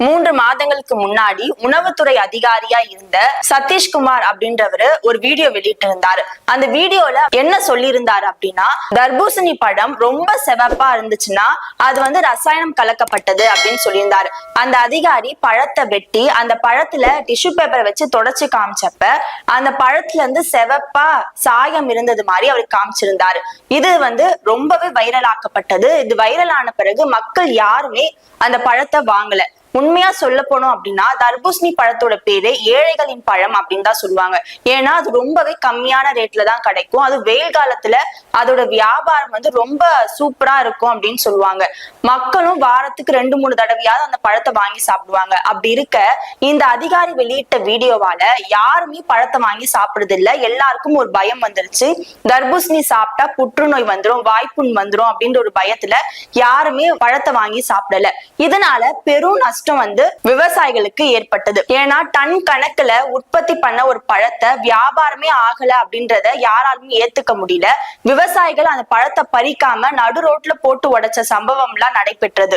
3 மாதங்களுக்கு முன்னாடி உணவுத்துறை அதிகாரியா இருந்த சதீஷ்குமார் அப்படின்றவரு ஒரு வீடியோ வெளியிட்டிருந்தாரு. அந்த வீடியோல என்ன சொல்லியிருந்தாரு அப்படின்னா, தர்பூசணி பழம் ரொம்ப செவப்பா இருந்துச்சுன்னா அது ரசாயனம் கலக்கப்பட்டது அப்படின்னு சொல்லியிருந்தாரு. அந்த அதிகாரி பழத்தை வெட்டி அந்த பழத்துல டிஷ்யூ பேப்பரை வச்சு தொடச்சு காமிச்சப்ப அந்த பழத்துல இருந்து செவப்பா சாயம் இருந்தது மாதிரி அவர் காமிச்சிருந்தாரு. இது ரொம்பவே வைரல் ஆக்கப்பட்டது. இது வைரல் ஆன பிறகு மக்கள் யாருமே அந்த பழத்தை வாங்கல. உண்மையா சொல்ல போனோம் அப்படின்னா தர்பூசணி பழத்தோட பேரு ஏழைகளின் பழம் அப்படின்னு தான் சொல்லுவாங்க. ஏன்னா அது ரொம்பவே கம்மியான ரேட்ல தான் கிடைக்கும். அது வெயில் காலத்துல அதோட வியாபாரம் ரொம்ப சூப்பரா இருக்கும் அப்படின்னு சொல்லுவாங்க. மக்களும் வாரத்துக்கு 2-3 தடவையாவது அந்த பழத்தை வாங்கி சாப்பிடுவாங்க. அப்படி இருக்க இந்த அதிகாரி வெளியிட்ட வீடியோவால யாருமே பழத்தை வாங்கி சாப்பிடுறது இல்ல. எல்லாருக்கும் ஒரு பயம் வந்துருச்சு. தர்பூசணி சாப்பிட்டா புற்றுநோய் வந்துரும், வாய்ப்புண் வந்துரும் அப்படின்ற ஒரு பயத்துல யாருமே பழத்தை வாங்கி சாப்பிடல. இதனால பெரும் நஷ்டம் விவசாயிகளுக்கு ஏற்பட்டது. ஏன்னா டன் கணக்குல உற்பத்தி பண்ண ஒரு பழத்தை வியாபாரமே ஆகல அப்படின்றத யாராலுமே ஏத்துக்க முடியல. விவசாயிகள் அந்த பழத்தை பறிக்காம நடு ரோட்ல போட்டு உடைச்ச சம்பவம் எல்லாம் நடைபெற்றது.